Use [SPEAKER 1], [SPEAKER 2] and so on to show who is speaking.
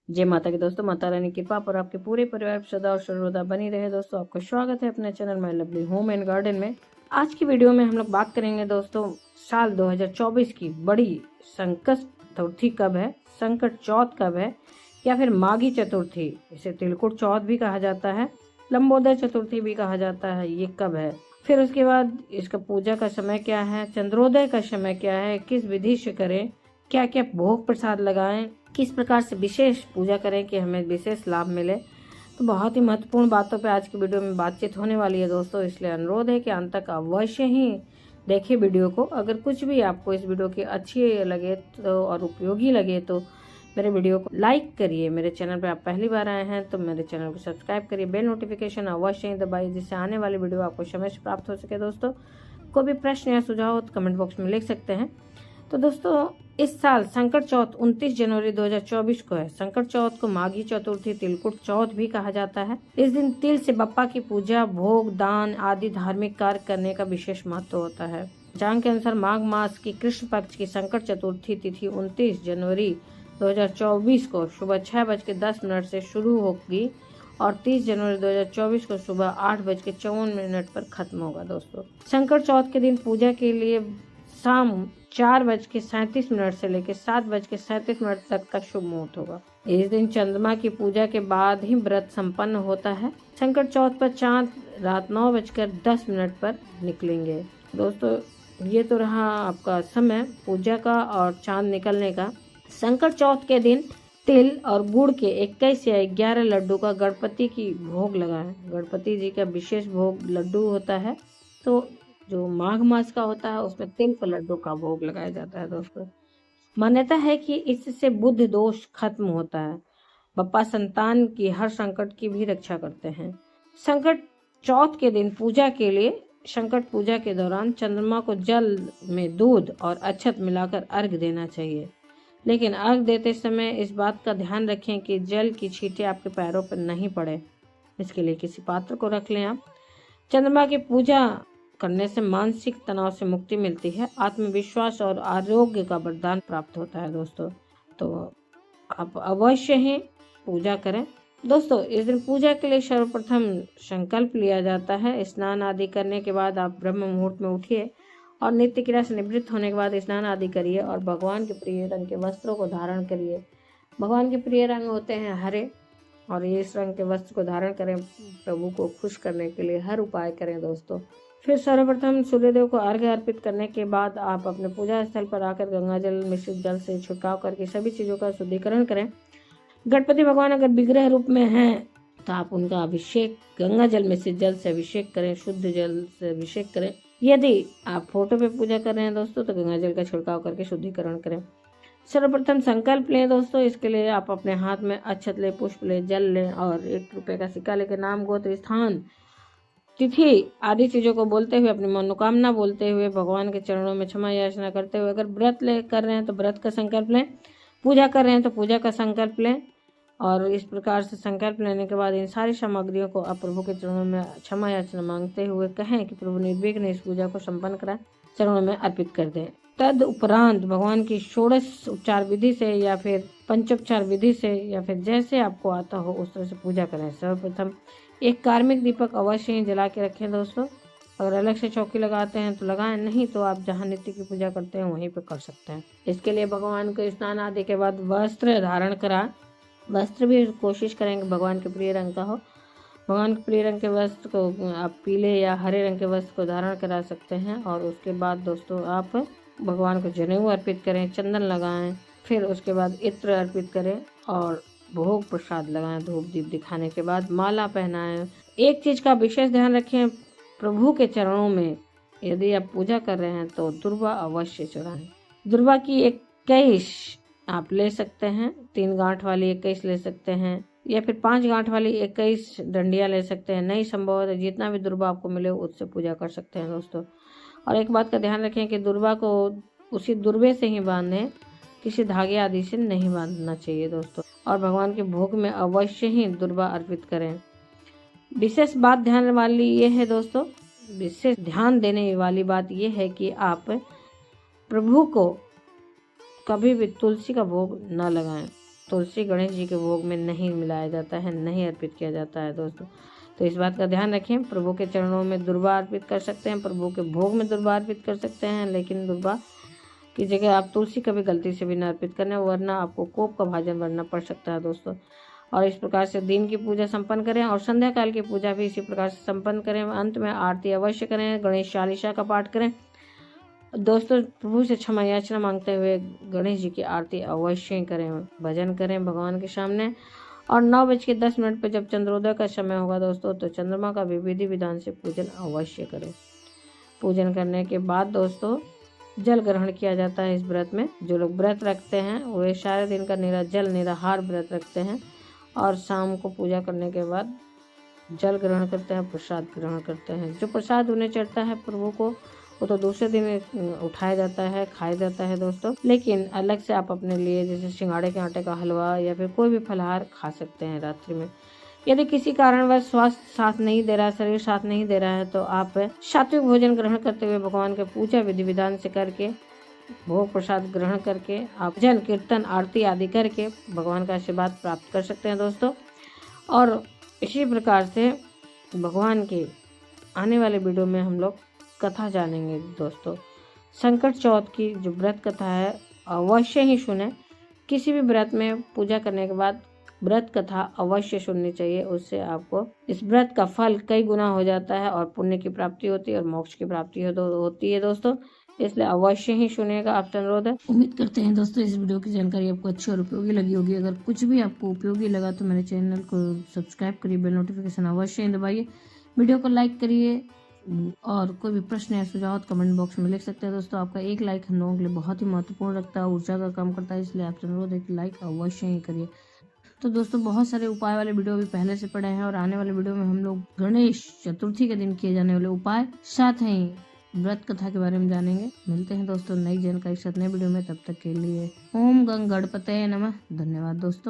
[SPEAKER 1] जय माता की दोस्तों, माता रानी की कृपा पर आपके पूरे परिवार सदा और सर्वदा बनी रहे। दोस्तों आपका स्वागत है अपने channel my lovely home and garden में। आज की वीडियो में हम लोग बात करेंगे दोस्तों साल 2024 की बड़ी संकट चतुर्थी कब है, संकट चौथ कब है, या फिर माघी चतुर्थी, इसे तिलकुट चौथ भी कहा जाता है, लंबोदर चतुर्थी भी कहा जाता है, ये कब है। फिर उसके बाद इसका पूजा का समय क्या है, चंद्रोदय का समय क्या है, किस विधि से करें, क्या क्या भोग प्रसाद लगाएं, किस प्रकार से विशेष पूजा करें कि हमें विशेष लाभ मिले। तो बहुत ही महत्वपूर्ण बातों पे आज की वीडियो में बातचीत होने वाली है दोस्तों, इसलिए अनुरोध है कि अंत तक अवश्य ही देखिए वीडियो को। अगर कुछ भी आपको इस वीडियो की अच्छी लगे तो और उपयोगी लगे तो मेरे वीडियो को लाइक करिए। मेरे चैनल पे आप पहली बार आए हैं तो मेरे चैनल को सब्सक्राइब करिए, बेल नोटिफिकेशन अवश्य ही दबाइए जिससे आने वाली वीडियो आपको समय से प्राप्त हो सके। दोस्तों कोई भी प्रश्न या सुझाव हो तो कमेंट बॉक्स में लिख सकते हैं। तो दोस्तों इस साल संकट चौथ 29 जनवरी 2024 को है। संकट चौथ को माघी चतुर्थी, तिलकुट चौथ भी कहा जाता है। इस दिन तिल से बप्पा की पूजा, भोग, दान आदि धार्मिक कार्य करने का विशेष महत्व होता है। जानकारी के अनुसार माघ मास की कृष्ण पक्ष की संकट चतुर्थी तिथि 29 जनवरी 2024 को सुबह 6:10 से शुरू होगी और 30 जनवरी 2024 को सुबह 8:54 पर खत्म होगा। दोस्तों संकट चौथ के दिन पूजा के लिए शाम 4:37 से लेकर 7:37 तक का शुभ मुहूर्त होगा। इस दिन चंद्रमा की पूजा के बाद ही व्रत संपन्न होता है। संकट चौथ पर चांद रात 9:10 पर निकलेंगे। दोस्तों ये तो रहा आपका समय पूजा का और चांद निकलने का। संकट चौथ के दिन तिल और गुड़ के 21 या 11 लड्डू का गणपति की भोग लगाएं। गणपति जी का विशेष भोग लड्डू होता है, तो जो माघ मास का होता है उसमें तिल के लड्डू का भोग लगाया जाता है। दोस्तों मान्यता है कि इससे बुद्धि दोष खत्म होता है। बप्पा संतान की हर संकट की भी रक्षा करते हैं। संकट चौथ के दिन पूजा के लिए संकट पूजा के दौरान चंद्रमा को जल में दूध और अक्षत मिलाकर अर्घ देना चाहिए, लेकिन अर्घ देते समय इस बात का ध्यान रखें कि जल की छींटे आपके पैरों पर नहीं पड़े। इसके लिए किसी पात्र को रख लें आप। चंद्रमा की पूजा करने से मानसिक तनाव से मुक्ति मिलती है, आत्मविश्वास और आरोग्य का वरदान प्राप्त होता है। दोस्तों तो आप अवश्य ही पूजा करें। दोस्तों इस दिन पूजा के लिए सर्वप्रथम संकल्प लिया जाता है। स्नान आदि करने के बाद आप ब्रह्म मुहूर्त में उठिए और नित्य क्रिया से निवृत्त होने के बाद स्नान आदि करिए और भगवान के प्रिय रंग के वस्त्रों को धारण करिए। भगवान के प्रिय रंग होते हैं हरे, और इस रंग के वस्त्र को धारण करें। प्रभु को खुश करने के लिए हर उपाय करें। दोस्तों फिर सर्वप्रथम सूर्यदेव को अर्घ्य अर्पित करने के बाद आप अपने पूजा स्थल पर आकर गंगा जल मिश्रित जल से छिड़काव करके सभी चीज़ों का शुद्धिकरण करें। गणपति भगवान अगर विग्रह रूप में हैं तो आप उनका अभिषेक गंगा जल मिश्रित जल से अभिषेक करें, शुद्ध जल से अभिषेक करें। यदि आप फोटो पे पूजा कर रहे हैं दोस्तों तो गंगा जल का छिड़काव करके शुद्धिकरण करें। सर्वप्रथम संकल्प लें दोस्तों, इसके लिए आप अपने हाथ में अक्षत लें, पुष्प लें, जल लें और 1 रुपये का सिक्का लेकर नाम, गोत्र, स्थान, तिथि आदि चीजों को बोलते हुए, अपनी मनोकामना बोलते हुए भगवान के चरणों में क्षमा याचना करते हुए, अगर व्रत ले कर रहे हैं तो व्रत का संकल्प लें, पूजा कर रहे हैं तो पूजा का संकल्प लें। और इस प्रकार से संकल्प लेने के बाद इन सारी सामग्रियों को आप प्रभु के चरणों में क्षमा याचना मांगते हुए कहें कि प्रभु निर्विघ्न इस पूजा को संपन्न करा, चरणों में अर्पित कर दें। तद उपरांत भगवान की षोडश उपचार विधि से या फिर पंचोपचार विधि से या फिर जैसे आपको आता हो उस तरह से पूजा करें। सर्वप्रथम एक कार्मिक दीपक अवश्य ही जला के रखें। दोस्तों अगर अलग से चौकी लगाते हैं तो लगाएं, नहीं तो आप जहाँ नित्य की पूजा करते हैं वहीं पर कर सकते हैं। इसके लिए भगवान को स्नान आदि के बाद वस्त्र धारण करा। वस्त्र भी कोशिश करेंगे भगवान के प्रिय रंग का हो। भगवान के प्रिय रंग के वस्त्र को आप पीले या हरे रंग के वस्त्र को धारण करा सकते हैं। और उसके बाद दोस्तों आप भगवान को जनेऊ अर्पित करें, चंदन लगाएं, फिर उसके बाद इत्र अर्पित करें और भोग प्रसाद लगाएं। धूप दीप दिखाने के बाद माला पहनाएं। एक चीज का विशेष ध्यान रखें, प्रभु के चरणों में यदि आप पूजा कर रहे हैं तो दुर्वा अवश्य चढ़ाएं। दुर्वा की 21 आप ले सकते हैं, 3 गांठ वाली 21 ले सकते हैं या फिर 5 गांठ वाली 21 डंडियां ले सकते हैं। नहीं संभव है जितना भी दुर्वा आपको मिले उससे पूजा कर सकते हैं। दोस्तों और एक बात का ध्यान रखें कि दुर्वा को उसी दुर्वे से ही बांधें, किसी धागे आदि से नहीं बांधना चाहिए। दोस्तों और भगवान के भोग में अवश्य ही दुर्वा अर्पित करें। विशेष बात ध्यान वाली ये है दोस्तों, विशेष ध्यान देने वाली बात ये है कि आप प्रभु को कभी भी तुलसी का भोग न लगाएं। तुलसी गणेश जी के भोग में नहीं मिलाया जाता है, नहीं अर्पित किया जाता है दोस्तों। तो इस बात का ध्यान रखें। प्रभु के चरणों में दुर्वा अर्पित कर सकते हैं, प्रभु के भोग में दुर्वा अर्पित कर सकते हैं, लेकिन दुर्वा की जगह आप तुलसी कभी गलती से भी न अर्पित करना, वरना आपको कोप का भाजन बनना पड़ सकता है दोस्तों। और इस प्रकार से दिन की पूजा संपन्न करें और संध्या काल की पूजा भी इसी प्रकार से संपन्न करें। अंत में आरती अवश्य करें, गणेश चालीसा का पाठ करें दोस्तों। प्रभु से क्षमा याचना मांगते हुए गणेश जी की आरती अवश्य करें, भजन करें भगवान के सामने। और 9:10 पर जब चंद्रोदय का समय होगा दोस्तों, तो चंद्रमा का भी विधि विधान से पूजन अवश्य करें। पूजन करने के बाद दोस्तों जल ग्रहण किया जाता है इस व्रत में। जो लोग व्रत रखते हैं वे सारे दिन का निराहार व्रत रखते हैं और शाम को पूजा करने के बाद जल ग्रहण करते हैं, प्रसाद ग्रहण करते हैं। जो प्रसाद उन्हें चढ़ता है प्रभु को, वो तो दूसरे दिन उठाया जाता है, खाया जाता है दोस्तों। लेकिन अलग से आप अपने लिए जैसे सिंगाड़े के आटे का हलवा या फिर कोई भी फलाहार खा सकते हैं रात्रि में। यदि किसी कारणवश स्वास्थ्य साथ नहीं दे रहा है, शरीर साथ नहीं दे रहा है, तो आप सात्विक भोजन ग्रहण करते हुए भगवान के पूजा विधि विधान से करके भोग प्रसाद ग्रहण करके आप भजन कीर्तन आरती आदि करके भगवान का आशीर्वाद प्राप्त कर सकते हैं दोस्तों। और इसी प्रकार से भगवान के आने वाले वीडियो में हम लोग कथा जानेंगे दोस्तों। संकट चौथ की जो व्रत कथा है अवश्य ही सुने। किसी भी व्रत में पूजा करने के बाद व्रत कथा अवश्य सुननी चाहिए, उससे आपको इस व्रत का फल कई गुना हो जाता है और पुण्य की प्राप्ति होती है और मोक्ष की प्राप्ति होती है दोस्तों। इसलिए अवश्य ही सुनिएगा, आपसे अनुरोध है। उम्मीद करते हैं दोस्तों इस वीडियो की जानकारी आपको अच्छी और उपयोगी लगी होगी। अगर कुछ भी आपको उपयोगी लगा तो मेरे चैनल को सब्सक्राइब करिए, बेल नोटिफिकेशन अवश्य ही दबाइए, वीडियो को लाइक करिए और कोई भी प्रश्न या सुझाव कमेंट बॉक्स में लिख सकते हैं दोस्तों। आपका एक लाइक हम लोगों के लिए बहुत ही महत्वपूर्ण रखता है, ऊर्जा का काम करता है, इसलिए आपसे अनुरोध है कि लाइक अवश्य ही करिए। तो दोस्तों बहुत सारे उपाय वाले वीडियो भी पहले से पड़े हैं और आने वाले वीडियो में हम लोग गणेश चतुर्थी के दिन किए जाने वाले उपाय साथ ही व्रत कथा के बारे में जानेंगे। मिलते हैं दोस्तों नई जानकारी के साथ नए वीडियो में, तब तक के लिए ओम गंग गणपतये नमः। धन्यवाद दोस्तों।